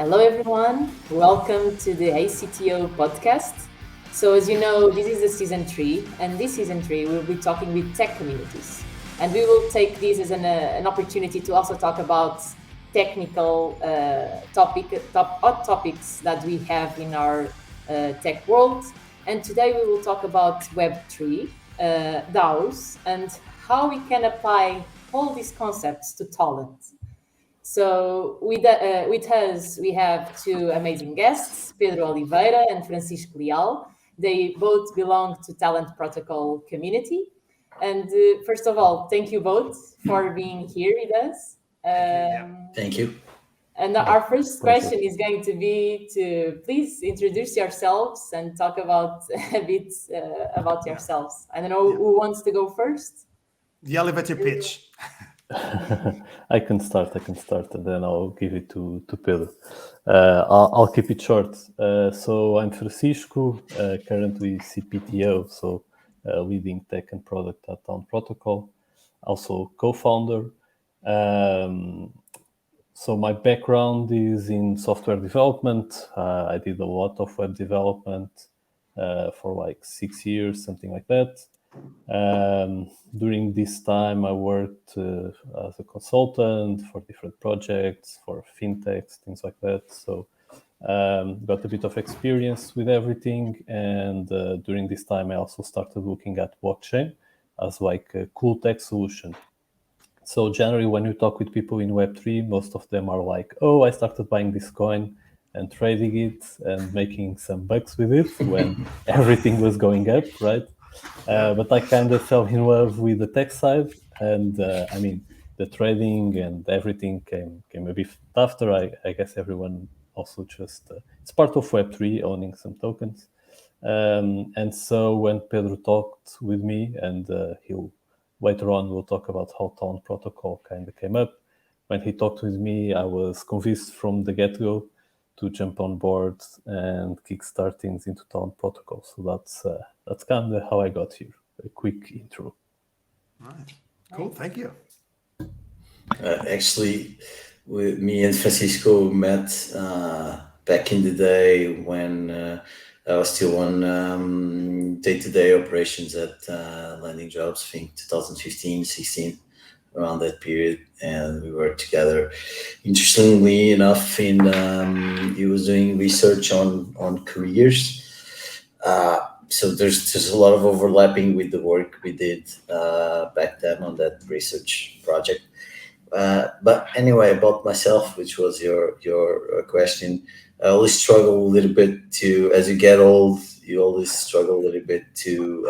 Hello, everyone. Welcome to the CTO podcast. So, as you know, this is the season three, and this season three, we'll be talking with tech communities. And we will take this as an opportunity to also talk about technical hot topics that we have in our tech world. And today we will talk about Web3, DAOs, and how we can apply all these concepts to talent. So with us, we have two amazing guests, Pedro Oliveira and Francisco Leal. They both belong to Talent Protocol community. And first of all, thank you both for being here with us. Thank you. And our first question is going to be to please introduce yourselves and talk about a bit about yourselves. I don't know who wants to go first. The elevator pitch. I can start, and then I'll give it to Pedro. I'll keep it short. So I'm Francisco, currently CTO, so leading tech and product at Talent Protocol, also co-founder. So my background is in software development. I did a lot of web development for like 6 years, something like that. During this time, I worked as a consultant for different projects, for fintechs, things like that. So got a bit of experience with everything. And during this time, I also started looking at blockchain as like a cool tech solution. So generally, when you talk with people in Web3, most of them are like, oh, I started buying this coin and trading it and making some bucks with it when everything was going up, right? But I kind of fell in love with the tech side, and the trading and everything came a bit after. I guess everyone also just it's part of Web3 owning some tokens, and so when Pedro talked with me, and he'll later on we'll talk about how Talent Protocol kind of came up. When he talked with me, I was convinced from the get-go to jump on board and kickstart things into Talent Protocol. So that's kind of how I got here. A quick intro. Right. Cool. Thank you. Actually, me and Francisco met back in the day when I was still on day-to-day operations at Landing Jobs, I think 2015, 16, around that period. And we worked together. Interestingly enough, he was doing research on careers. So there's a lot of overlapping with the work we did back then on that research project. But anyway, about myself, which was your question, I always struggle a little bit to, as you get old, you always struggle a little bit to,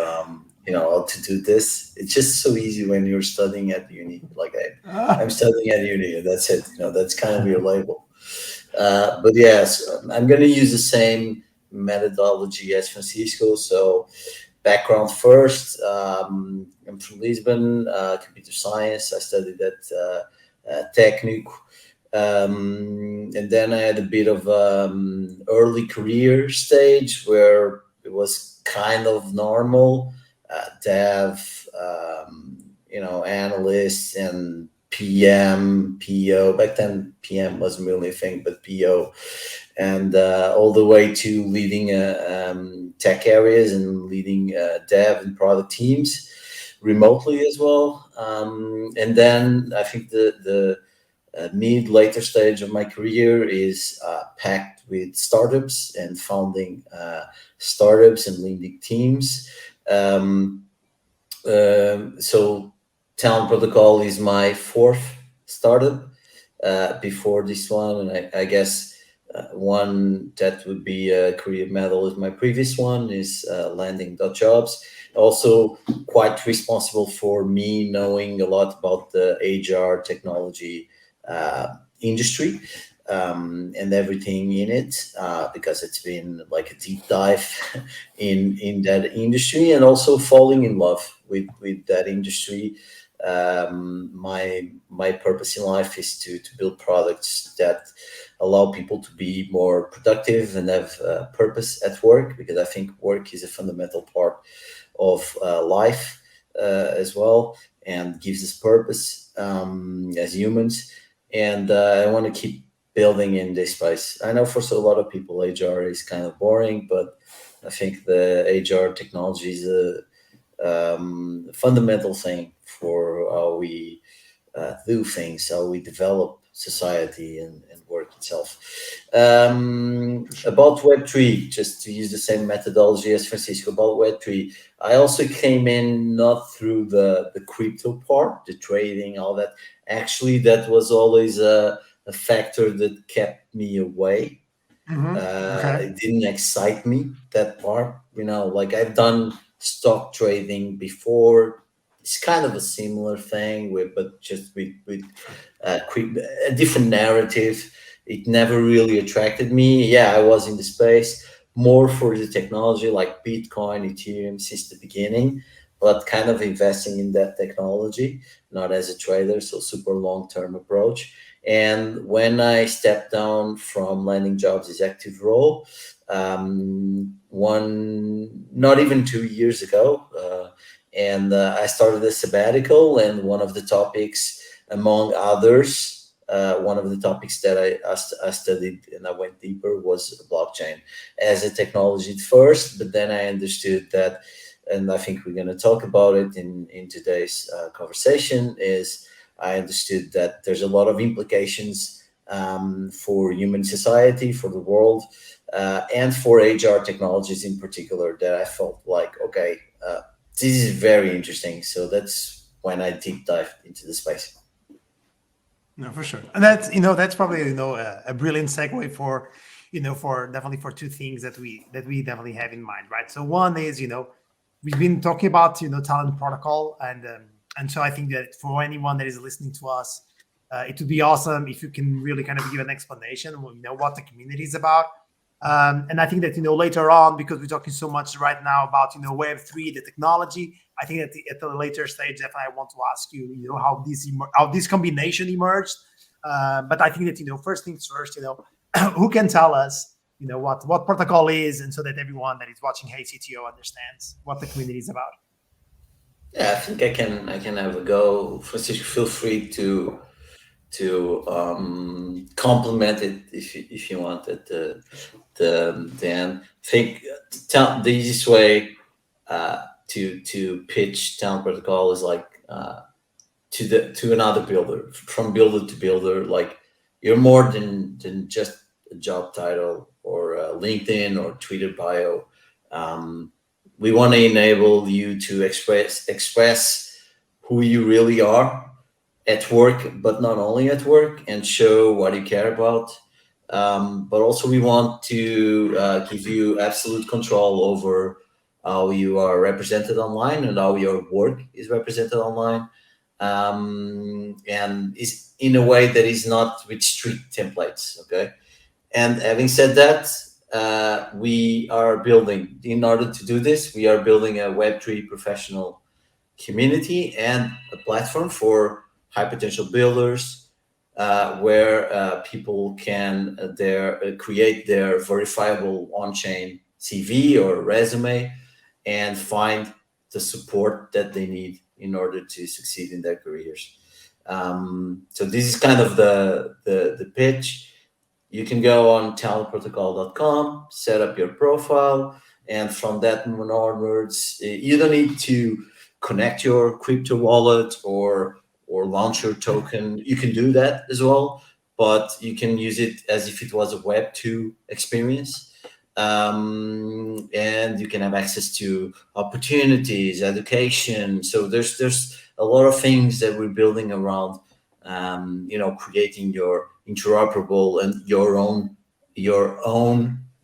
how to do this. It's just so easy when you're studying at uni. Like I'm studying at uni, and that's it. That's kind of your label. But yes, I'm going to use the same methodology as Francisco. So background first, I'm from Lisbon, computer science. I studied at Technic. And then I had a bit of early career stage where it was kind of normal, dev, analyst and PM, PO. Back then, PM wasn't really a thing, but PO. And all the way to leading tech areas and leading dev and product teams remotely as well. And then I think the later stage of my career is packed with startups and founding startups and leading teams. So Talent Protocol is my fourth startup. Before this one, and I guess one that would be a career medal is my previous one is Landing.Jobs. Also quite responsible for me knowing a lot about the HR technology industry and everything in it, because it's been like a deep dive in that industry, and also falling in love with that industry. My purpose in life is to build products that allow people to be more productive and have purpose at work, because I think work is a fundamental part of life as well, and gives us purpose as humans. And I want to keep building in this space. I know for a lot of people, HR is kind of boring, but I think the HR technology is a fundamental thing for how we do things, how we develop society and work itself. About Web3, just to use the same methodology as Francisco, about Web3, I also came in not through the crypto part, the trading, all that. Actually, that was always a factor that kept me away. Okay. It didn't excite me, that part. Like I've done stock trading before. It's kind of a similar thing, but just with a different narrative. It never really attracted me. Yeah, I was in the space more for the technology, like Bitcoin, Ethereum, since the beginning, but kind of investing in that technology, not as a trader, so super long-term approach. And when I stepped down from landing jobs executive role, not even 2 years ago, and I started a sabbatical, and one of the topics, among others, one of the topics that I studied and I went deeper was blockchain as a technology at first, but then I understood that, and I think we're going to talk about it in today's conversation, is I understood that there's a lot of implications for human society, for the world, and for HR technologies in particular, that I felt like, okay, this is very interesting. So that's when I deep dived into the space. No, for sure. And that's probably, a brilliant segue for, for two things that we definitely have in mind, right? So one is, we've been talking about, talent protocol, and so I think that for anyone that is listening to us, it would be awesome if you can really kind of give an explanation of, what the community is about. And I think that, later on, because we're talking so much right now about, Web3, the technology, I think that at the later stage, definitely I want to ask you, how this combination emerged. But I think that, first things first, who can tell us, what protocol is, and so that everyone that is watching Hey CTO understands what the community is about. Yeah, I think I can have a go. Francisco, feel free to complement it if you want at the end. I think the easiest way to pitch talent protocol is like to another builder, from builder to builder. Like, you're more than just a job title or a LinkedIn or Twitter bio. We want to enable you to express who you really are at work, but not only at work, and show what you care about. But also we want to give you absolute control over how you are represented online and how your work is represented online. And is in a way that is not with strict templates. Okay. And having said that, we are building, in order to do this, we are building a Web3 professional community and a platform for high potential builders, where people can create their verifiable on-chain CV or resume and find the support that they need in order to succeed in their careers. So this is kind of the pitch. You can go on talentprotocol.com, set up your profile, and from that moment onwards, you don't need to connect your crypto wallet or launch your token. You can do that as well, but you can use it as if it was a Web2 experience. And you can have access to opportunities, education. So there's a lot of things that we're building around, creating your interoperable and your own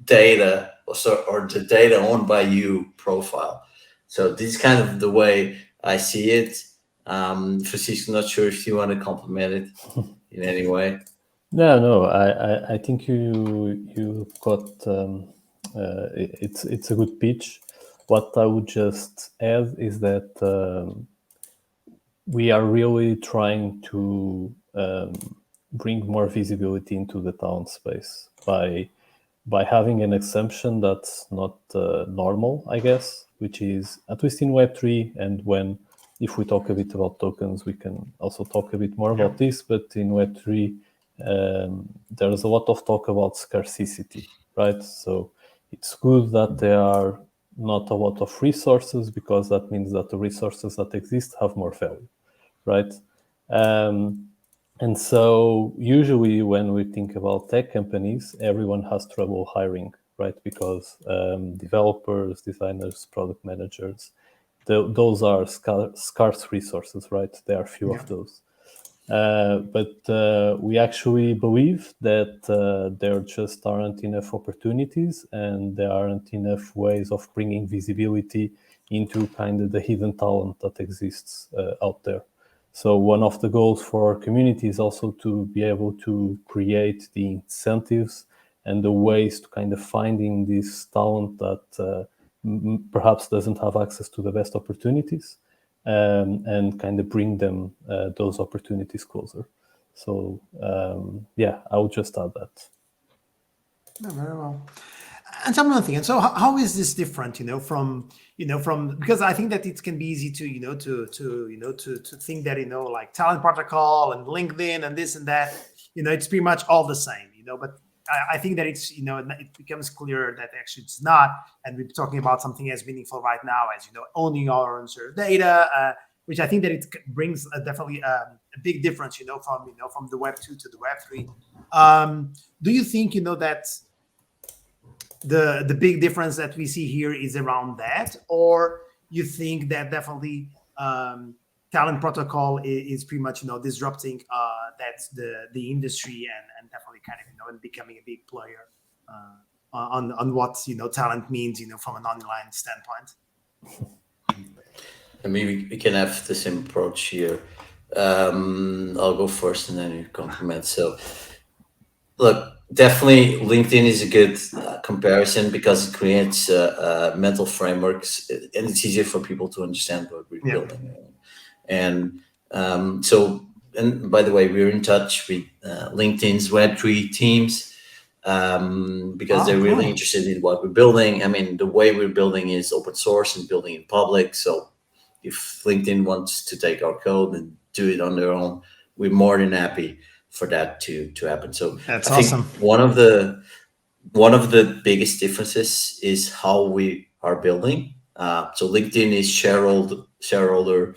data, or the data owned by you profile. So this is kind of the way I see it. Francisco, not sure if you want to complement it in any way. No, I think you got it's a good pitch. What I would just add is that we are really trying to bring more visibility into the talent space by having an assumption that's not normal, I guess, which is, at least in Web3, and if we talk a bit about tokens, we can also talk a bit more about this, but in Web3, there's a lot of talk about scarcity, right? So it's good that there are not a lot of resources, because that means that the resources that exist have more value, right? And so usually when we think about tech companies, everyone has trouble hiring, right? Because developers, designers, product managers, those are scarce resources, right? There are few of those. But we actually believe that there just aren't enough opportunities, and there aren't enough ways of bringing visibility into kind of the hidden talent that exists out there. So one of the goals for our community is also to be able to create the incentives and the ways to kind of finding this talent that perhaps doesn't have access to the best opportunities, and kind of bring them those opportunities closer. So yeah, I would just add that. No, very well. And some other thing. And so, how is this different? From because I think that it can be easy to to think that like talent protocol and LinkedIn and this and that. It's pretty much all the same. But I think that it's it becomes clear that actually it's not. And we're talking about something as meaningful right now as owning our own sort of data, which I think that it brings definitely a big difference. From the Web 2 to the Web 3. Do you think that the big difference that we see here is around that, or you think that definitely talent protocol is pretty much disrupting that's the industry and definitely kind of and becoming a big player on what talent means from an online standpoint? I mean, we can have the same approach here. I'll go first and then you compliment. So, look, definitely LinkedIn is a good comparison because it creates mental frameworks, and it's easier for people to understand what we're building. And and by the way, we're in touch with LinkedIn's Web3 teams because they're really interested in what we're building. I mean, the way we're building is open source and building in public. So if LinkedIn wants to take our code and do it on their own, we're more than happy for that to happen. So that's awesome. One of the biggest differences is how we are building. So LinkedIn is shareholder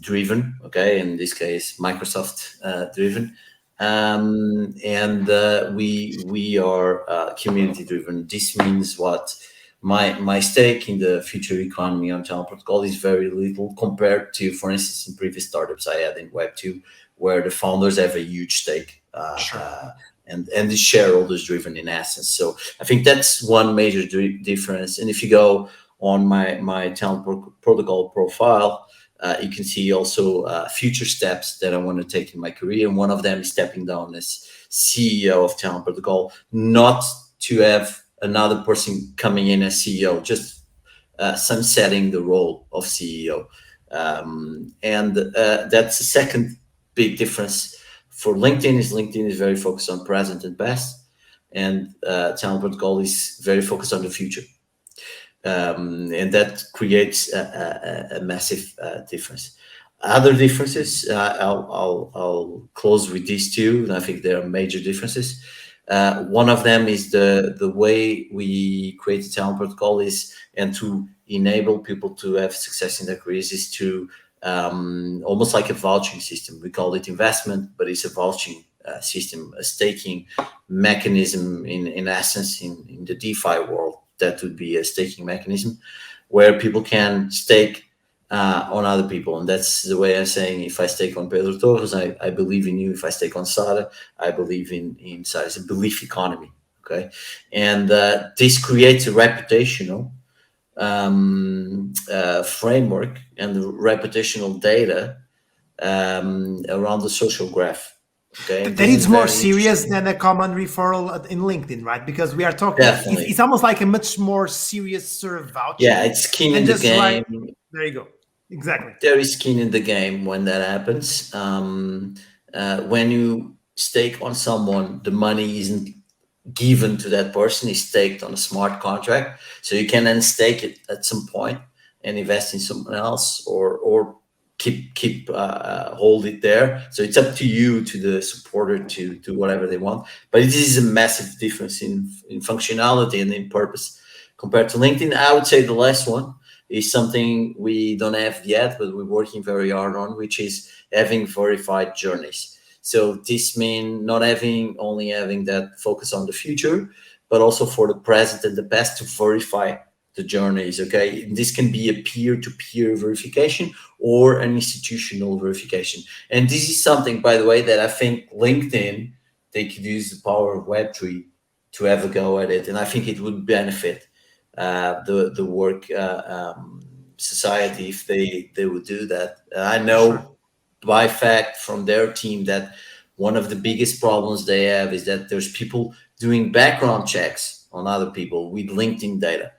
driven. Okay, in this case, Microsoft driven, and we are community driven. This means what? My stake in the future economy on talent protocol is very little compared to, for instance, in previous startups I had in Web 2, where the founders have a huge stake and the shareholders driven in essence. So I think that's one major difference. And if you go on my talent protocol profile, you can see also future steps that I want to take in my career. And one of them is stepping down as CEO of talent protocol, not to have another person coming in as CEO, just sunsetting the role of CEO. And that's the second big difference for LinkedIn is very focused on present and past, and talent protocol is very focused on the future. And that creates a massive difference. Other differences, I'll close with these two, and I think there are major differences. One of them is the way we create the talent protocol is, and to enable people to have success in their careers, is to almost like a vouching system. We call it investment, but it's a vouching system, a staking mechanism in essence in the DeFi world. That would be a staking mechanism where people can stake on other people. And that's the way I'm saying, if I stake on Pedro Torres, I believe in you. If I stake on Sara, I believe in Sara. It's a belief economy, okay? And this creates a reputational framework and the reputational data around the social graph. Okay, that is more serious than a common referral in LinkedIn, right? Because we are talking, it's almost like a much more serious sort of voucher. Yeah, it's skin in the game. There you go. Exactly. There is skin in the game when that happens. When you stake on someone, the money isn't given to that person, it's staked on a smart contract. So you can then stake it at some point and invest in someone else or keep hold it there. So it's up to you, to the supporter, to do whatever they want. But this is a massive difference in functionality and in purpose compared to LinkedIn. I would say the last one is something we don't have yet, but we're working very hard on, which is having verified journeys. So this means not only having that focus on the future, but also for the present and the past to verify the journeys. Okay, and this can be a peer-to-peer verification or an institutional verification. And this is something, by the way, that I think LinkedIn, they could use the power of Web3 to have a go at it, and I think it would benefit the work society if they would do that. I know by fact from their team that one of the biggest problems they have is that there's people doing background checks on other people with LinkedIn data,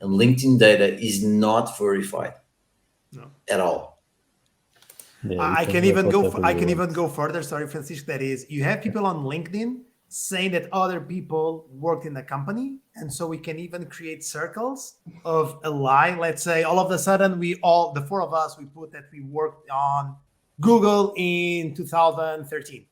and LinkedIn data is not verified at all. Yeah, I you can even write go. whatever I you can want. even go further. Sorry, Francisco. That is, you have people on LinkedIn saying that other people worked in the company, and so we can even create circles of a lie. Let's say all of a sudden the four of us, we put that we worked on Google in 2013.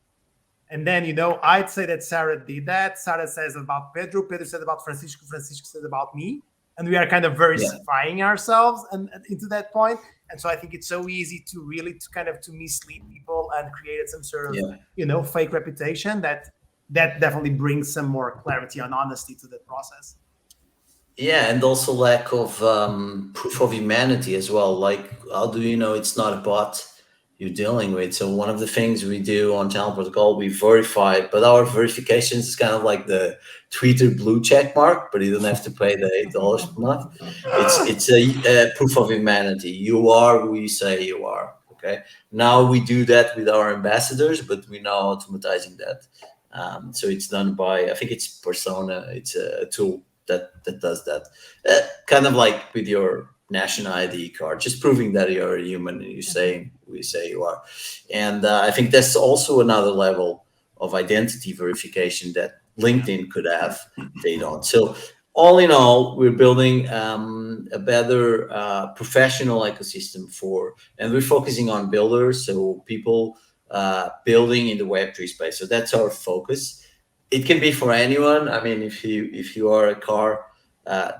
And then, I'd say that Sarah did that. Sarah says about Pedro. Pedro said about Francisco. Francisco said about me. And we are kind of verifying ourselves and into that point. And so I think it's so easy to really to mislead people and create some sort of, fake reputation that definitely brings some more clarity and honesty to the process. Yeah, and also lack of proof of humanity as well. Like, how do you know it's not a bot you're dealing with? So one of the things we do on Channel Protocol, we verify, but our verifications is kind of like the Twitter blue check mark, but you don't have to pay the $8 per month. It's a proof of humanity. You are who you say you are. Okay. Now we do that with our ambassadors, but we're now automatizing that. So it's done by, I think it's Persona. It's a tool that does that. Kind of like with your national ID card, just proving that you're a human and we say you are. And I think that's also another level of identity verification that LinkedIn could have. They don't. So all in all, we're building a better professional ecosystem and we're focusing on builders, so people building in the Web3 space. So that's our focus. It can be for anyone. I mean, if you are a car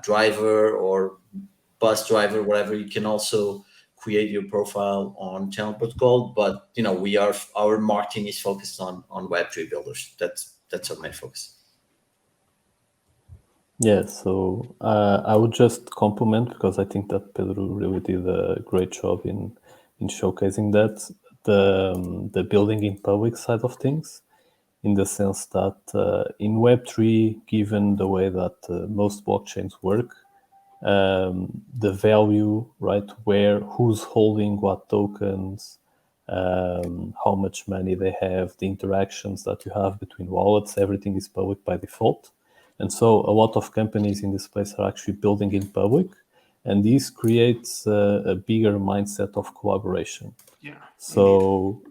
driver or bus driver, whatever, you can also create your profile on Channel Protocol. But our marketing is focused on Web3 builders. That's our main focus. Yeah, so I would just compliment, because I think that Pedro really did a great job in showcasing that, the building in public side of things, in the sense that in Web3, given the way that most blockchains work, the value, right, who's holding what tokens, how much money they have, the interactions that you have between wallets, everything is public by default. And so a lot of companies in this space are actually building in public, and this creates a bigger mindset of collaboration. Yeah. So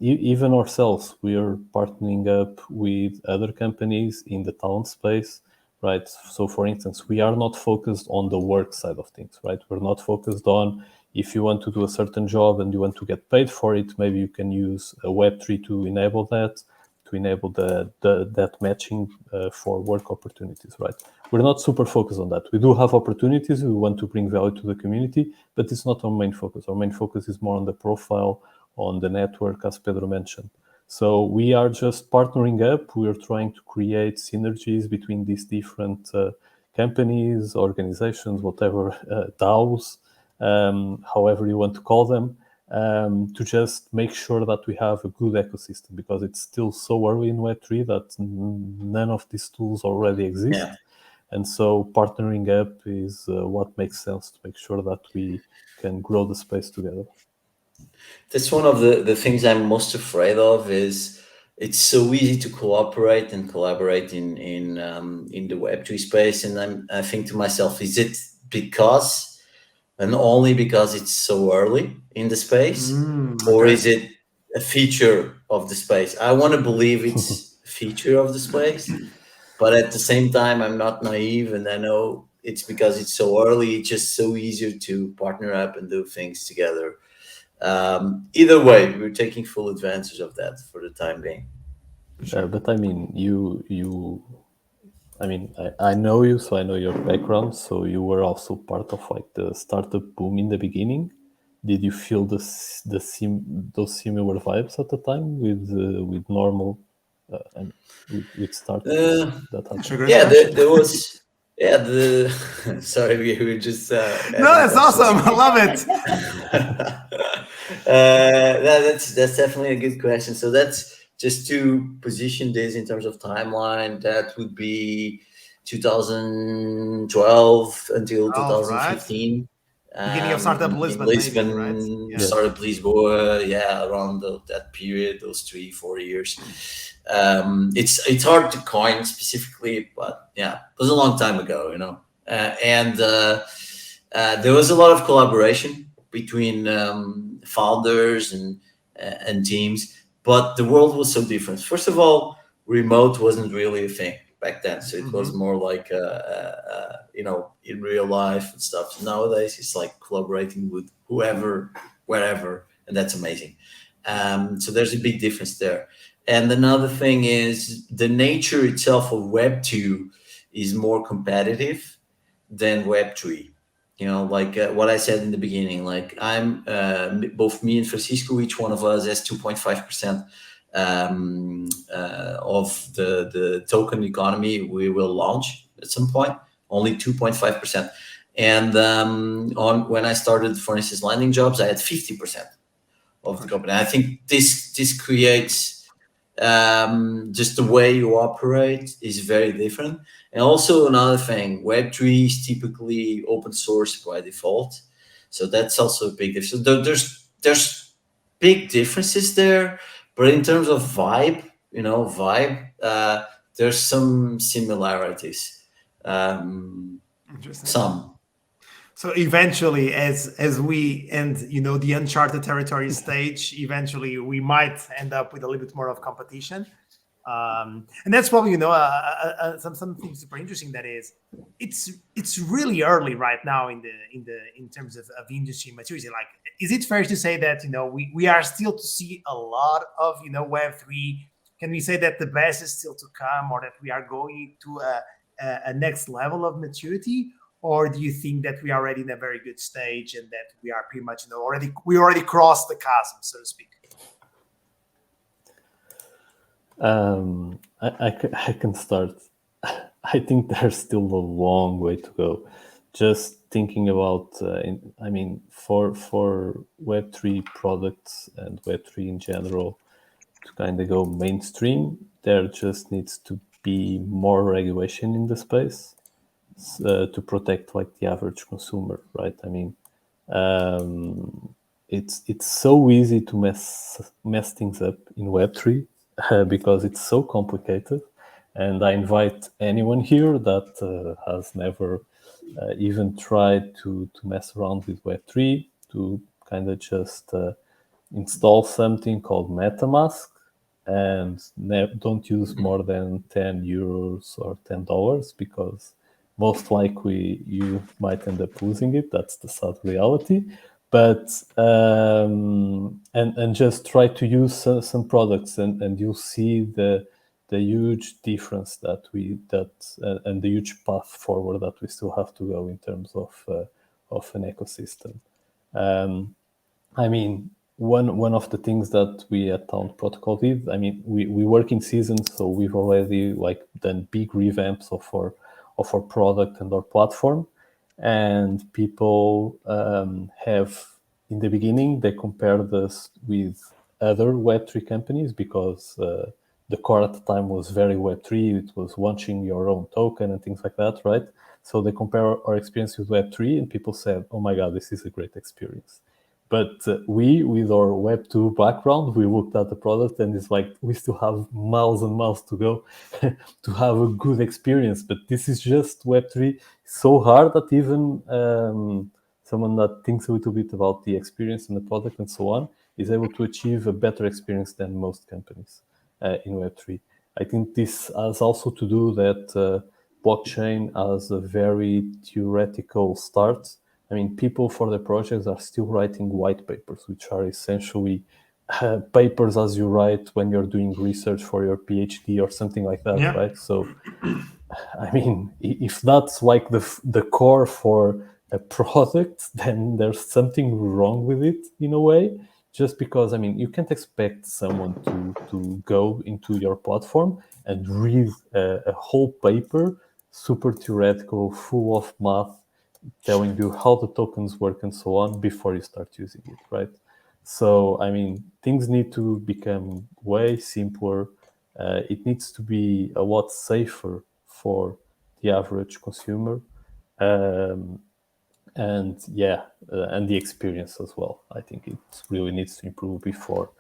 even ourselves, we are partnering up with other companies in the talent space, right? So for instance, we are not focused on the work side of things, right? We're not focused on, if you want to do a certain job and you want to get paid for it, maybe you can use a Web3 to enable that, to enable that matching for work opportunities, right? We're not super focused on that. We do have opportunities. We want to bring value to the community, but it's not our main focus. Our main focus is more on the profile, on the network, as Pedro mentioned. So we are just partnering up. We are trying to create synergies between these different companies, organizations, whatever, DAOs, however you want to call them, to just make sure that we have a good ecosystem, because it's still so early in Web3 that none of these tools already exist. Yeah. And so partnering up is what makes sense to make sure that we can grow the space together. That's one of the things I'm most afraid of, is it's so easy to cooperate and collaborate in the Web3 space. And I think to myself, is it because and only because it's so early in the space, or is it a feature of the space? I want to believe it's a feature of the space, but at the same time, I'm not naive, and I know it's because it's so early. It's just so easier to partner up and do things together. Either way, we're taking full advantage of that for the time being. But I mean, I know you, so I know your background. So you were also part of like the startup boom in the beginning. Did you feel those similar vibes at the time with normal with startups that happened? Sugar Yeah, question. there was. Yeah, the sorry, we were just No, adding that's questions. awesome. I love it. That's definitely a good question. So that's just to position this in terms of timeline. That would be 2012 until All right. 2015. Beginning of startup In Lisbon, maybe, right? Lisbon, Yeah. started Lisboa, around that period, those 3-4 years. It's hard to coin specifically, but yeah, it was a long time ago, and there was a lot of collaboration between founders and teams, but the world was so different. First of all, remote wasn't really a thing back then, so it was more like in real life and stuff. Nowadays, it's like collaborating with whoever, wherever, and that's amazing. So there's a big difference there. And another thing is the nature itself of Web 2 is more competitive than Web 3. Like what I said in the beginning, like I'm both me and Francisco, each one of us has 2.5% of the token economy we will launch at some point, only 2.5%. And when I started, for instance, landing jobs, I had 50% of the company. I think this creates just the way you operate is very different. And also another thing, Web3 is typically open source by default, so that's also a big difference. So there's big differences there, but in terms of vibe, there's some similarities. Interesting. Some. So eventually, as we end, the uncharted territory stage, eventually we might end up with a little bit more of competition, and that's probably something super interesting. That is, it's really early right now in terms of industry maturity. Like, is it fair to say that we are still to see a lot of Web3? Can we say that the best is still to come, or that we are going to a next level of maturity? Or do you think that we are already in a very good stage and that we are pretty much we already crossed the chasm, so to speak? I can start. I think there's still a long way to go. Just thinking about, for Web3 products and Web3 in general to kind of go mainstream, there just needs to be more regulation in the space to protect like the average consumer, right? I mean, it's so easy to mess things up in Web3 because it's so complicated. And I invite anyone here that has never even tried to mess around with Web3 to kind of just install something called MetaMask and don't use more than 10 euros or $10 because most likely you might end up losing it. That's the sad reality. But and just try to use some products and you'll see the huge difference and the huge path forward that we still have to go in terms of an ecosystem. I mean, one of the things that we at Town Protocol did, I mean, we work in seasons, so we've already like done big revamps of our product and our platform. And people have, in the beginning, they compared us with other Web3 companies because the core at the time was very Web3. It was launching your own token and things like that, right? So they compare our experience with Web3 and people said, oh my God, this is a great experience. But we, with our Web2 background, we looked at the product and it's like, we still have miles and miles to go to have a good experience. But this is just Web3. So hard that even someone that thinks a little bit about the experience and the product and so on is able to achieve a better experience than most companies in Web3. I think this has also to do that blockchain has a very theoretical start, I mean, people for the projects are still writing white papers, which are essentially papers as you write when you're doing research for your PhD or something like that, Yeah. right? So, I mean, if that's like the core for a product, then there's something wrong with it in a way. Just because, I mean, you can't expect someone to go into your platform and read a whole paper, super theoretical, full of math, telling you how the tokens work and so on before you start using it, right? So, I mean, things need to become way simpler. It needs to be a lot safer for the average consumer. And and the experience as well. I think it really needs to improve before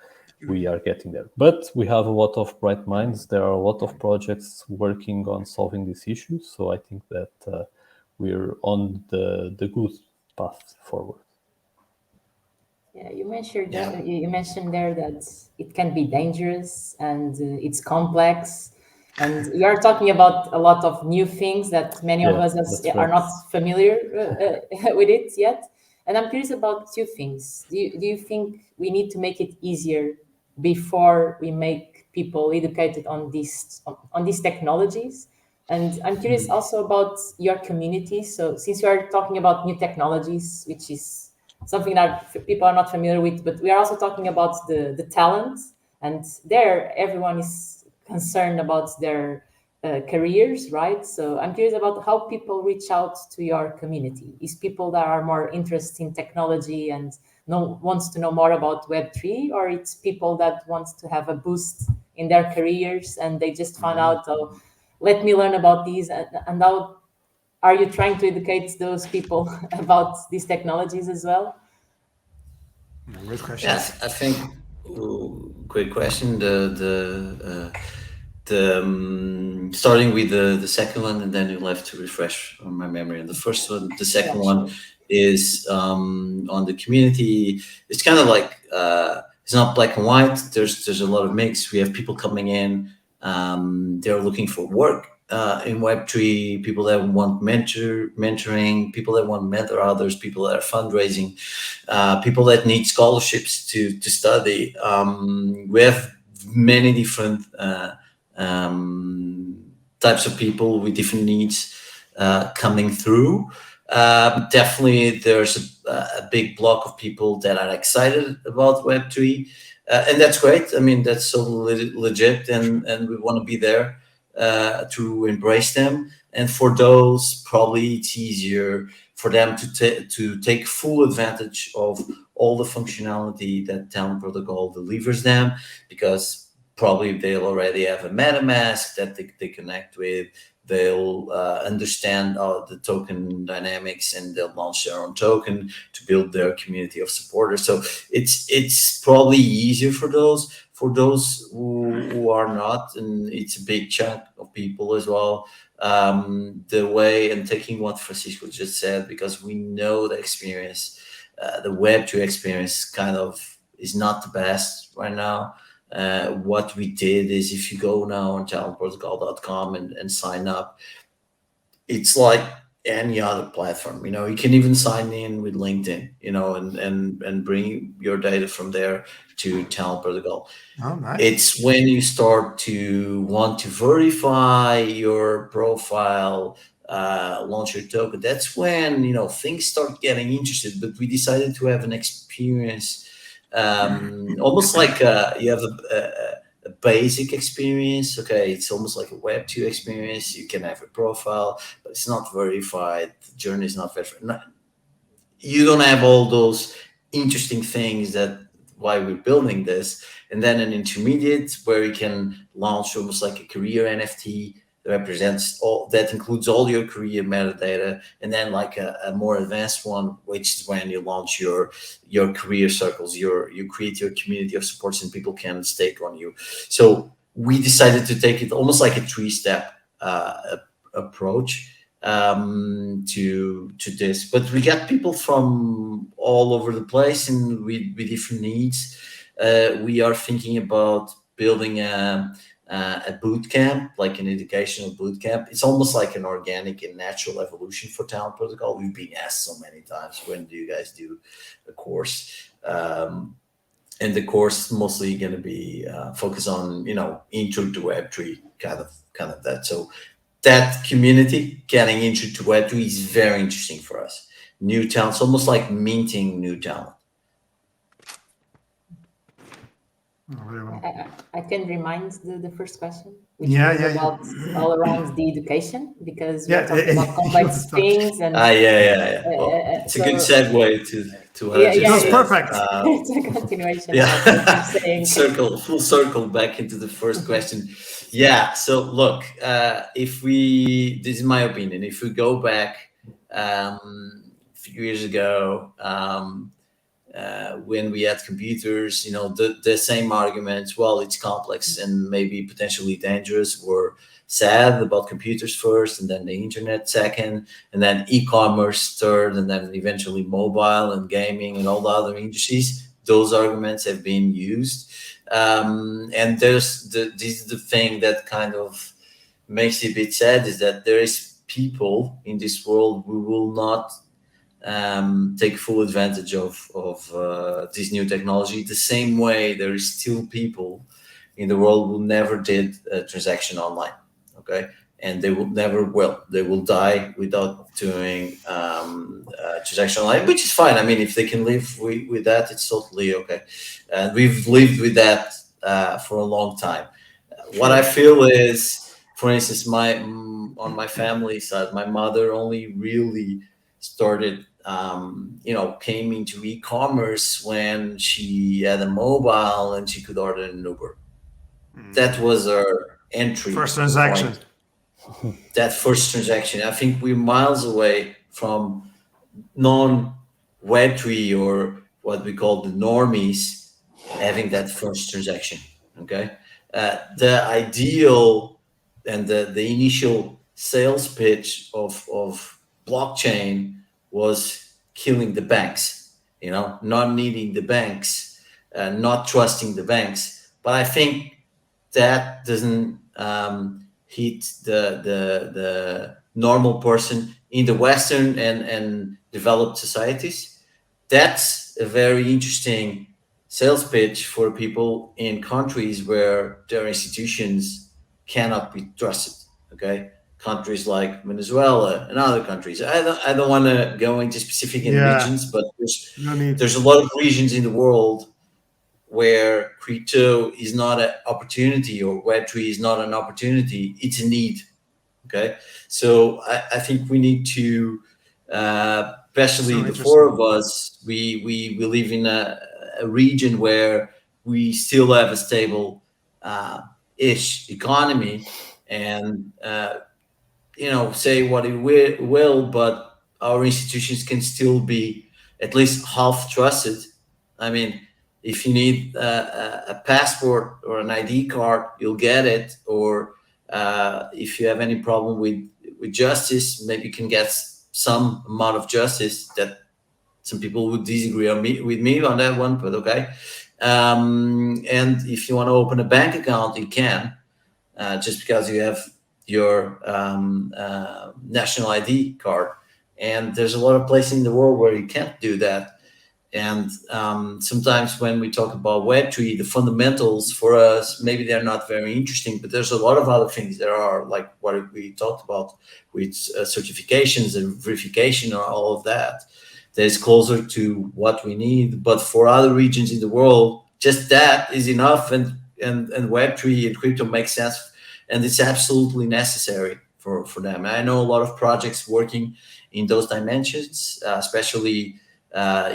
we are getting there. But we have a lot of bright minds. There are a lot of projects working on solving these issues. So I think that we're on the good path forward. Yeah, you mentioned that you mentioned there that it can be dangerous and it's complex, and you are talking about a lot of new things that many of Yeah, us that's are right. not familiar with it yet. And I'm curious about two things. Do you think we need to make it easier before we make people educated on these technologies? And I'm curious also about your community. So since you are talking about new technologies, which is something that people are not familiar with, but we are also talking about the talent, and there everyone is concerned about their careers, right? So I'm curious about how people reach out to your community. Is people that are more interested in technology and wants to know more about Web3, or it's people that wants to have a boost in their careers and they just found out, oh, let me learn about these, and now are you trying to educate those people about these technologies as well? Great question. Yeah, I think great question. Starting with the second one, and then you'll have to refresh on my memory. And the first one, the second Yeah, one sure. is on the community. It's kind of like it's not black and white. There's a lot of mix. We have people coming in. They're looking for work in Web3. People that want mentoring. People that want mentor others. People that are fundraising. People that need scholarships to study. We have many different types of people with different needs coming through. Definitely, there's a big block of people that are excited about Web3, and that's great. I mean, that's so legit, and we want to be there to embrace them. And for those, probably it's easier for them to take full advantage of all the functionality that Talent Protocol delivers them, because probably they'll already have a MetaMask that they connect with. They'll understand the token dynamics, and they'll launch their own token to build their community of supporters. So it's probably easier for those. For those who are not, and it's a big chunk of people as well. The way, and taking what Francisco just said, because we know the experience, the Web2 experience kind of is not the best right now. What we did is, if you go now on talentprotocol.com and sign up, it's like any other platform. You can even sign in with LinkedIn, and bring your data from there to Talent Protocol. Oh, nice. It's when you start to want to verify your profile, launch your token, that's when things start getting interested. But we decided to have an experience, almost like you have a basic experience. Okay, it's almost like a Web2 experience. You can have a profile, but it's not verified. The journey is not verified. You don't have all those interesting things that why we're building this. And then an intermediate where you can launch almost like a career NFT that represents all, that includes all your career metadata, and then like a more advanced one, which is when you launch your career circles, you create your community of supports, and people can stake on you. So we decided to take it almost like a 3-step approach to this. But we got people from all over the place and with different needs. We are thinking about building a boot camp, like an educational boot camp. It's almost like an organic and natural evolution for Talent Protocol. We've been asked so many times, when do you guys do a course? And the course is mostly going to be focused on, intro to Web3, kind of that. So that community getting intro to Web3 is very interesting for us. New talent, it's almost like minting new talent. Very well. I can remind the first question, which Yeah, was yeah, about all around the education, because Yeah, we're talking about complex things and Yeah. Well, it's a good segue to her. Yeah, That's perfect. It's a continuation of what Yeah, you're saying. full circle back into the first question. Yeah. So look, this is my opinion. If we go back a few years ago, when we had computers, the same arguments. Well, it's complex and maybe potentially dangerous. Were said about computers first, and then the internet second, and then e-commerce third, and then eventually mobile and gaming and all the other industries. Those arguments have been used, and this is the thing that kind of makes it a bit sad, is that there is people in this world who will not take full advantage of this new technology. The same way there is still people in the world who never did a transaction online, okay? And they will die without doing transaction online, which is fine. I mean, if they can live with that, it's totally okay. And we've lived with that for a long time. What I feel is, for instance, on my family side, my mother only really started came into e-commerce when she had a mobile and she could order an Uber. That was her entry First transaction. point. That first transaction. I think we're miles away from non-Web3, or what we call the normies, having that first transaction. Okay, the ideal and the initial sales pitch of blockchain was killing the banks, not needing the banks, not trusting the banks. But I think that doesn't hit the normal person in the Western and developed societies. That's a very interesting sales pitch for people in countries where their institutions cannot be trusted. Okay, countries like Venezuela and other countries. I don't want to go into specific regions, but there's a lot of regions in the world where crypto is not an opportunity, or Web3 is not an opportunity. It's a need. Okay, so I think we need to, especially the four of us, we live in a region where we still have a stable ish economy, and say what it will, but our institutions can still be at least half trusted. I mean, if you need a passport or an ID card, you'll get it. Or if you have any problem with justice, maybe you can get some amount of justice. That some people would disagree with me on that one, but okay. And if you want to open a bank account, you can, just because you have your national ID card. And there's a lot of places in the world where you can't do that. And sometimes when we talk about Web3, the fundamentals for us, maybe they're not very interesting, but there's a lot of other things that are, like what we talked about with certifications and verification or all of that is closer to what we need. But for other regions in the world, just that is enough. And Web3 and crypto makes sense, and it's absolutely necessary for them. I know a lot of projects working in those dimensions, especially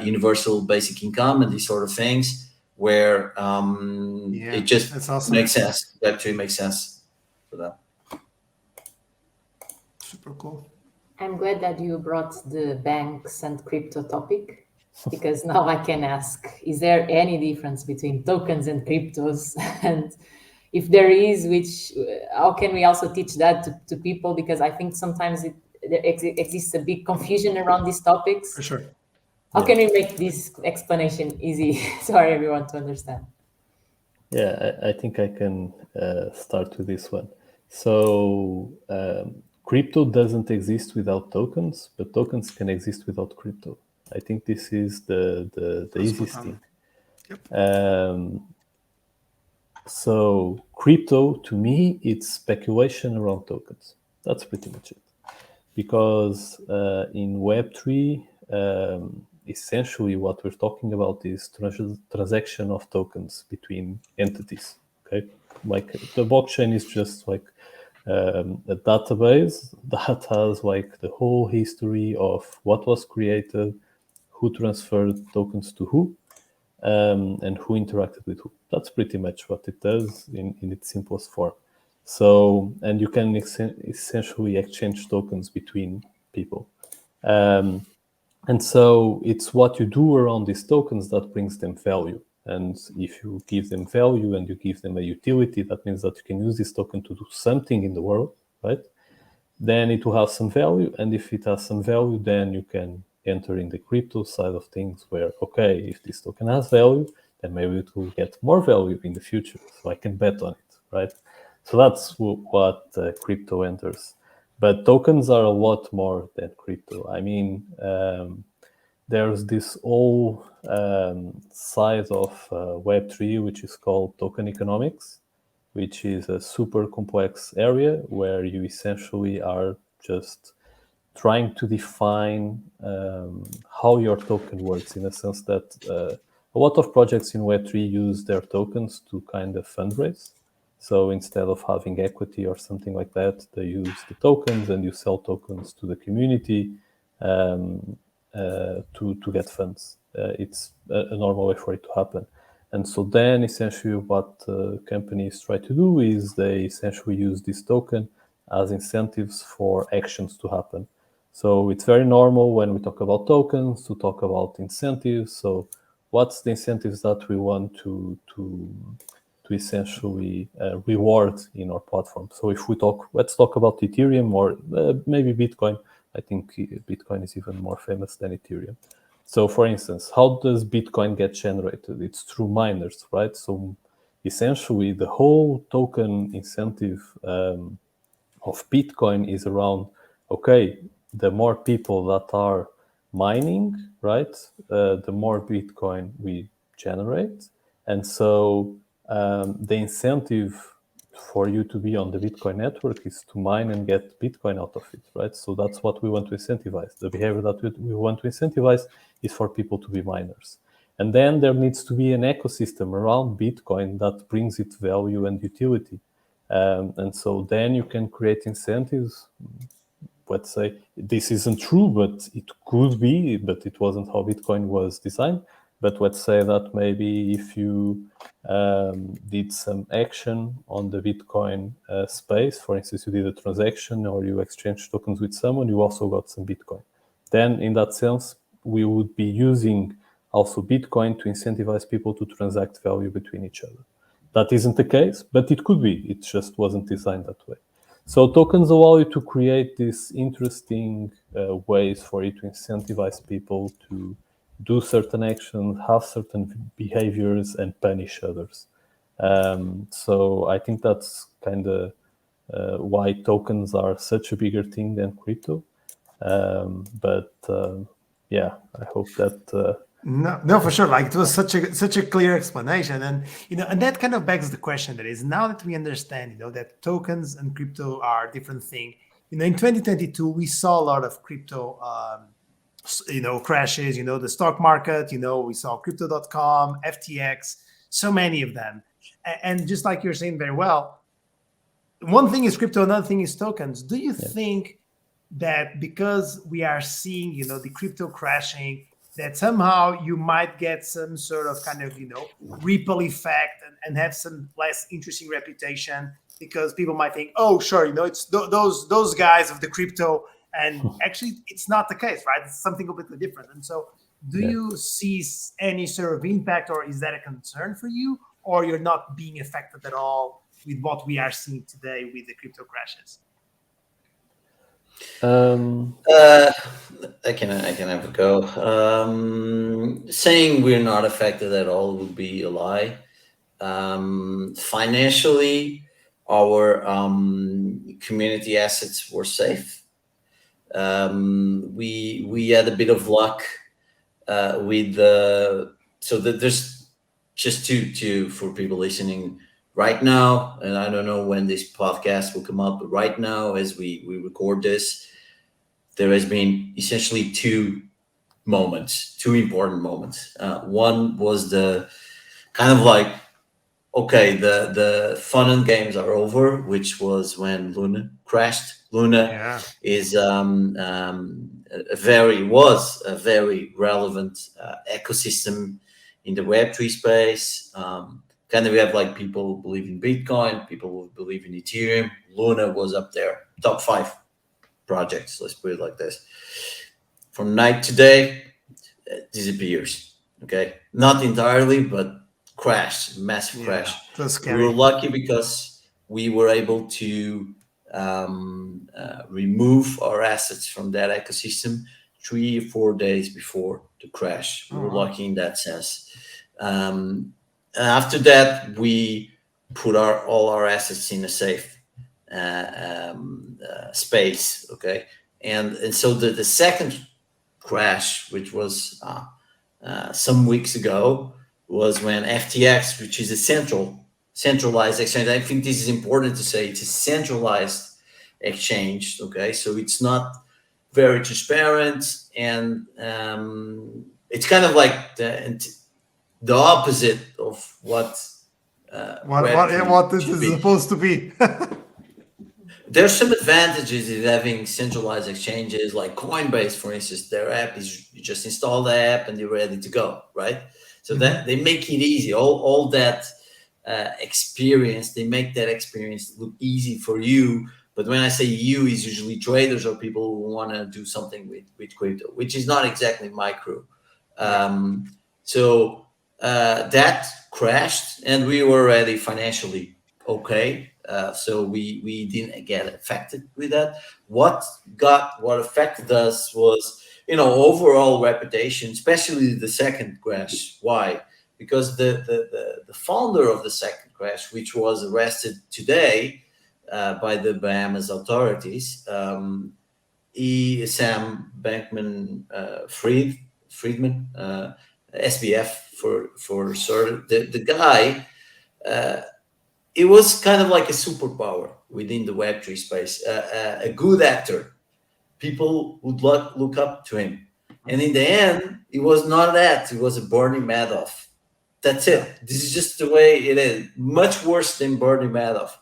universal basic income and these sort of things, where it just awesome. Makes sense. Web3 makes sense for that. Super cool. I'm glad that you brought the banks and crypto topic, because now I can ask, is there any difference between tokens and cryptos? And if there is, how can we also teach that to people? Because I think sometimes there exists a big confusion around these topics. For sure. How can we make this explanation easy for everyone to understand? Yeah, I think I can start with this one. So crypto doesn't exist without tokens, but tokens can exist without crypto. I think this is the easiest thing. Yep. So crypto, to me, it's speculation around tokens. That's pretty much it. Because in Web3, essentially what we're talking about is transaction of tokens between entities. Okay, like the blockchain is just like a database that has like the whole history of what was created, who transferred tokens to who, and who interacted with who. That's pretty much what it does in its simplest form. So, and you can essentially exchange tokens between people. And so it's what you do around these tokens that brings them value. And if you give them value and you give them a utility, that means that you can use this token to do something in the world, right? Then it will have some value. And if it has some value, then you can enter in the crypto side of things where, okay, if this token has value, then maybe it will get more value in the future. So I can bet on it, right? So that's what crypto enters. But tokens are a lot more than crypto. I mean, there's this whole side of Web3, which is called token economics, which is a super complex area where you essentially are just trying to define how your token works, in a sense that a lot of projects in Web3 use their tokens to kind of fundraise. So instead of having equity or something like that, they use the tokens and you sell tokens to the community to get funds. It's a normal way for it to happen. And so then essentially what companies try to do is they essentially use this token as incentives for actions to happen. So it's very normal when we talk about tokens to talk about incentives. So what's the incentives that we want to essentially reward in our platform? So if we let's talk about Ethereum or maybe Bitcoin. I think Bitcoin is even more famous than Ethereum. So for instance, how does Bitcoin get generated? It's through miners, right? So essentially the whole token incentive of Bitcoin is around, okay, the more people that are mining, right, the more Bitcoin we generate. And so the incentive for you to be on the Bitcoin network is to mine and get Bitcoin out of it, right? So that's what we want to incentivize. The behavior that we want to incentivize is for people to be miners. And then there needs to be an ecosystem around Bitcoin that brings it value and utility. And so then you can create incentives. Let's say this isn't true, but it could be, but it wasn't how Bitcoin was designed. But let's say that maybe if you did some action on the Bitcoin space, for instance, you did a transaction or you exchanged tokens with someone, you also got some Bitcoin. Then in that sense, we would be using also Bitcoin to incentivize people to transact value between each other. That isn't the case, but it could be. It just wasn't designed that way. So tokens allow you to create these interesting ways for you to incentivize people to do certain actions, have certain behaviors, and punish others. So I think that's kind of why tokens are such a bigger thing than crypto. Yeah, I hope that. No, for sure. Like it was such a clear explanation, and and that kind of begs the question: that is, now that we understand, that tokens and crypto are different thing. In 2022, we saw a lot of crypto, crashes. The stock market. We saw Crypto.com, FTX, so many of them, and just like you're saying very well, one thing is crypto, another thing is tokens. Do you think that because we are seeing, the crypto crashing, that somehow you might get some sort of kind of, ripple effect and have some less interesting reputation, because people might think, oh, sure, it's those guys of the crypto, and actually it's not the case, right? It's something completely different. And so do you see any sort of impact, or is that a concern for you, or you're not being affected at all with what we are seeing today with the crypto crashes? I can have a go. Saying we're not affected at all would be a lie. Financially, our community assets were safe. We had a bit of luck with the so that there's just to for people listening right now, and I don't know when this podcast will come up, but right now as we record this, there has been essentially two important moments. One was the kind of like, okay, the fun and games are over, which was when Luna crashed. Luna Yeah. is was a very relevant ecosystem in the Web3 space. Kind of, we have like people who believe in Bitcoin, people who believe in Ethereum. Luna was up there, top 5 projects. Let's put it like this. From night to day, it disappears. Okay, not entirely, but crash, massive crash. That's We were scary. lucky because we were able to remove our assets from that ecosystem 3 or 4 days before the crash. We were lucky in that sense. After that, we put all our assets in a safe space. Okay, and so the second crash, which was some weeks ago, was when FTX, which is a centralized exchange. I think this is important to say. It's a centralized exchange. Okay, so it's not very transparent, and it's kind of like the opposite of what What it should is be. supposed to be. There's some advantages in having centralized exchanges, like Coinbase, for instance. Their app is, you just install the app and you're ready to go, right? So that they make it easy. All that experience, they make that experience look easy for you. But when I say you, is usually traders or people who want to do something with crypto, which is not exactly my crew. So that crashed, and we were already financially okay. So we didn't get affected with that. What affected us was, overall reputation, especially the second crash. Why? Because the founder of the second crash, which was arrested today by the Bahamas authorities, Sam Bankman-Friedman, SBF for short. The guy. It was kind of like a superpower within the Web3 space, a good actor. People would look up to him. And in the end, it was not that. It was a Bernie Madoff. That's it. This is just the way it is. Much worse than Bernie Madoff.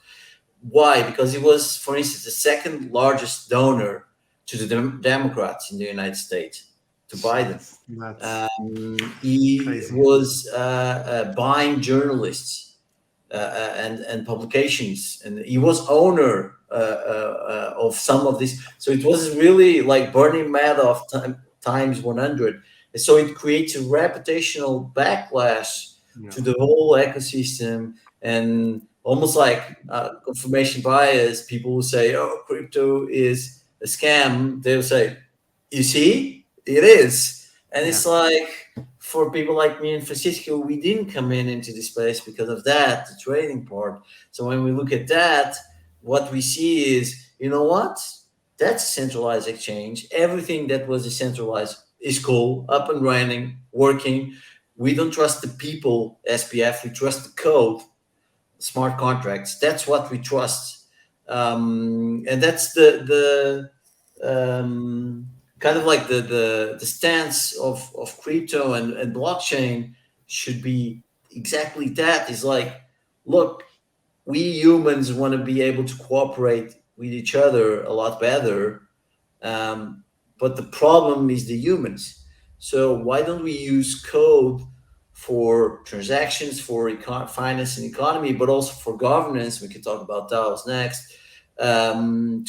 Why? Because he was, for instance, the second largest donor to the Democrats in the United States, to Biden. He crazy. was buying journalists. And publications, and he was owner of some of this. So it was really like Bernie Madoff times 100. And so it creates a reputational backlash to the whole ecosystem, and almost like confirmation bias. People will say, "Oh, crypto is a scam." They'll say, "You see, it is," and it's like, for people like me and Francisco, we didn't come into this space because of that, the trading part. So when we look at that, what we see is, you know what? That's a centralized exchange. Everything that was decentralized is cool, up and running, working. We don't trust the people, SPF. We trust the code, smart contracts. That's what we trust. And that's the kind of like the stance of crypto and blockchain should be exactly that. Is like, look, we humans want to be able to cooperate with each other a lot better, but the problem is the humans. So why don't we use code for transactions, for finance and economy, but also for governance? We can talk about DAOs next.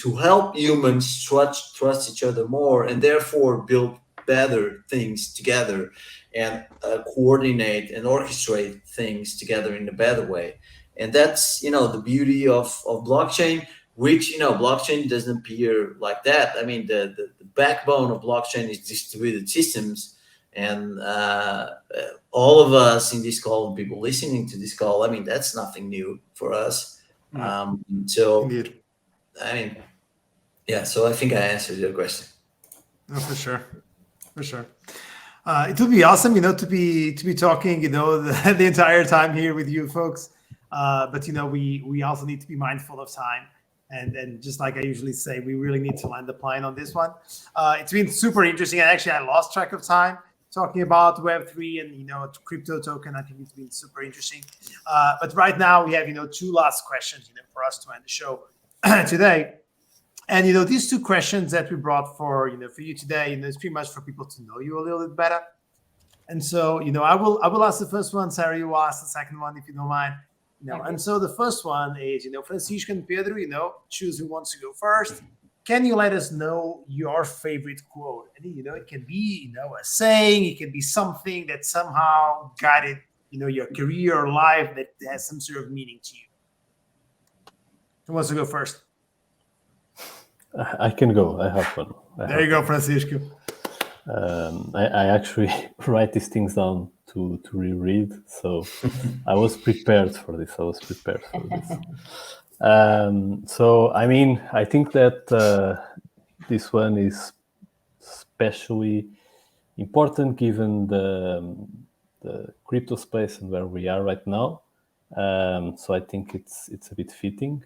To help humans trust each other more, and therefore build better things together, and coordinate and orchestrate things together in a better way. And that's the beauty of blockchain, which blockchain doesn't appear like that. I mean, the backbone of blockchain is distributed systems, And all of us in this call, people listening to this call, I mean, that's nothing new for us. So, Indeed. I mean, yeah, so I think I answered your question. No, for sure. For sure. It would be awesome, to be talking, the entire time here with you folks. But we also need to be mindful of time, and just like I usually say, we really need to land the plane on this one. It's been super interesting, and actually, I lost track of time talking about Web3 and crypto token. I think it's been super interesting. But right now, we have 2 last questions for us to end the show today. And these 2 questions that we brought for you today, it's pretty much for people to know you a little bit better. And so I will ask the first one. Sarah, you will ask the second one if you don't mind. Okay. And so the first one is Francisco and Pedro. Choose who wants to go first. Can you let us know your favorite quote? And it can be a saying. It can be something that somehow guided your career or life that has some sort of meaning to you. Who wants to go first? I can go. I have one. There you go, Francisco. I actually write these things down to reread, so I was prepared for this. So I mean, I think that this one is especially important given the crypto space and where we are right now. So I think it's a bit fitting.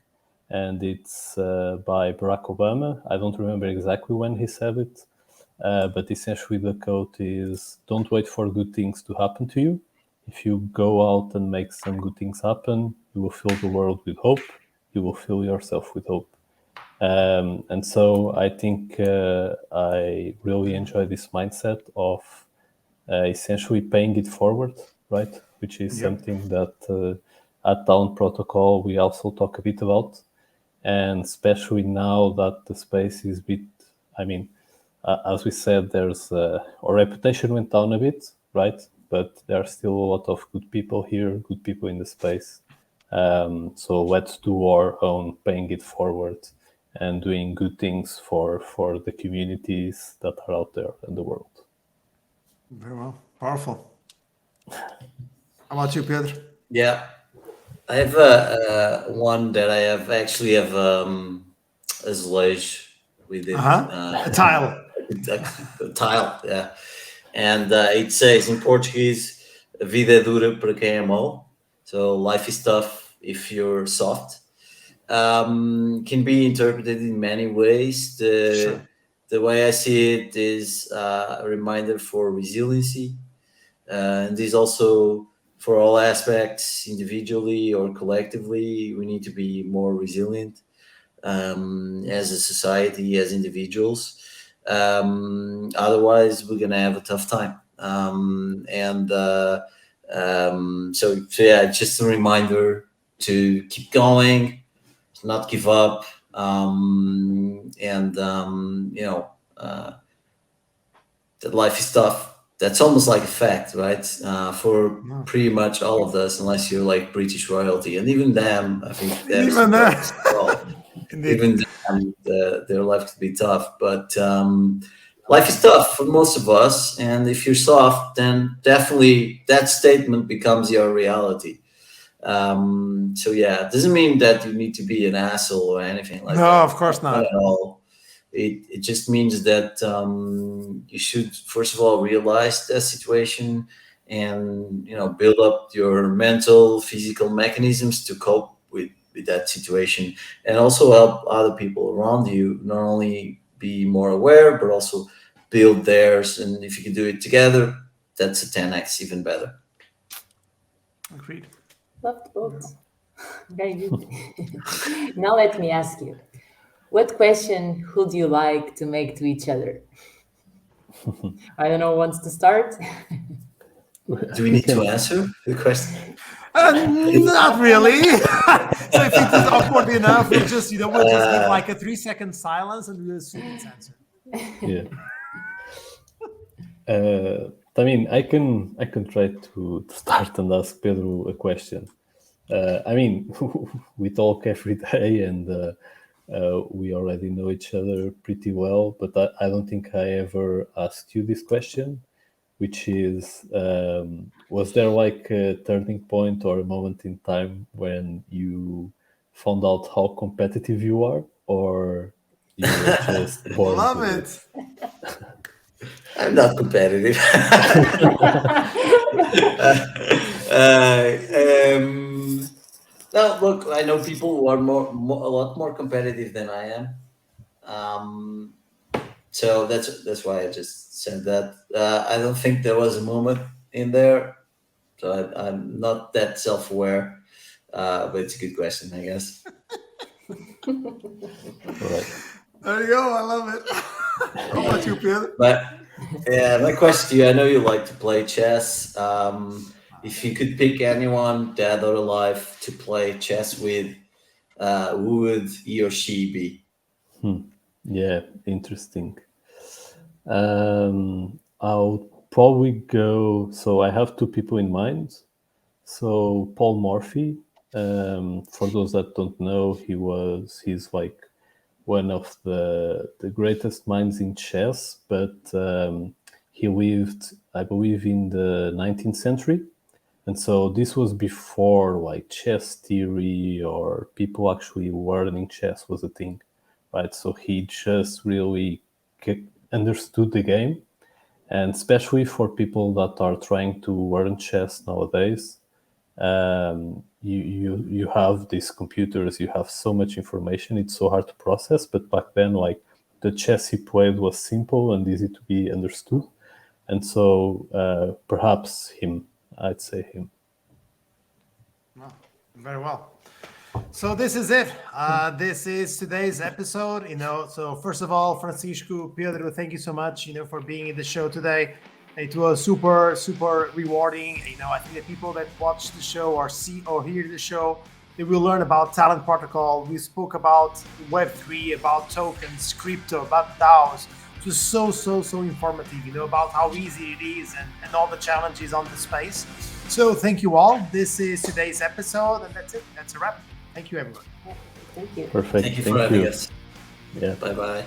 And it's by Barack Obama. I don't remember exactly when he said it, but essentially the quote is, don't wait for good things to happen to you. If you go out and make some good things happen, you will fill the world with hope. You will fill yourself with hope. And so I think I really enjoy this mindset of essentially paying it forward, right? Which is something that at Down Protocol we also talk a bit about. And especially now that the space is a bit, I mean, as we said, there's our reputation went down a bit, right? But there are still a lot of good people here, good people in the space. So let's do our own paying it forward and doing good things for the communities that are out there in the world. Very well. Powerful. How about you, Pedro? Yeah. I have one that I have a slash with it. A tile. A tile, yeah. And it says in Portuguese, vida é dura para quem é mau. So life is tough if you're soft. Can be interpreted in many ways. The way I see it is a reminder for resiliency. And this also, for all aspects, individually or collectively, we need to be more resilient as a society, as individuals. Otherwise, we're gonna have a tough time. So yeah, just a reminder to keep going, to not give up, that life is tough. That's almost like a fact, right? For pretty much all of us, unless you're like British royalty, and even them, I think Even that. even them, their life could be tough. But life is tough for most of us, and if you're soft, then definitely that statement becomes your reality. So yeah, it doesn't mean that you need to be an asshole or anything like that. No, of course not. Not at all. It just means that you should first of all realize that situation and build up your mental, physical mechanisms to cope with that situation, and also help other people around you not only be more aware but also build theirs. And if you can do it together, that's a 10x even better. Agreed. Loved both. Very good. Now let me ask you. What question would you like to make to each other? I don't know who wants to start. Do we need to answer the question? Not really. So if it is awkward enough, we'll just give like a 3-second silence and we'll assume it's answered. Yeah. I mean, I can try to start and ask Pedro a question. I mean, we talk every day and we already know each other pretty well, but I don't think I ever asked you this question. which is, was there like a turning point or a moment in time when you found out how competitive you are, or you were just born Love with it. I'm not competitive. No, look, I know people who are a lot more competitive than I am. So that's why I just said that. I don't think there was a moment in there, so I'm not that self-aware. But it's a good question, I guess. Right. There you go. I love it. How about you, Pedro? But yeah, my question to you, I know you like to play chess. If you could pick anyone, dead or alive, to play chess with, who would he or she be? Yeah, interesting. I'll probably go. So I have two people in mind. So Paul Morphy. For those that don't know, he's like one of the greatest minds in chess, but he lived, I believe, in the 19th century. And so this was before like chess theory or people actually learning chess was a thing, right? So he just really understood the game. And especially for people that are trying to learn chess nowadays, you have these computers, you have so much information, it's so hard to process. But back then, like, the chess he played was simple and easy to be understood. And so perhaps him, I'd say him. Oh, very well. So this is it. This is today's episode. So first of all, Francisco, Pedro, thank you so much, for being in the show today. It was super, super rewarding. I think the people that watch the show or see or hear the show, they will learn about Talent Protocol. We spoke about Web3, about tokens, crypto, about DAOs. It was so informative, about how easy it is and all the challenges on the space. So thank you all. This is today's episode, and that's it. That's a wrap. Thank you, everyone. Thank you. Perfect. Thank you for having us. Yeah. Bye-bye.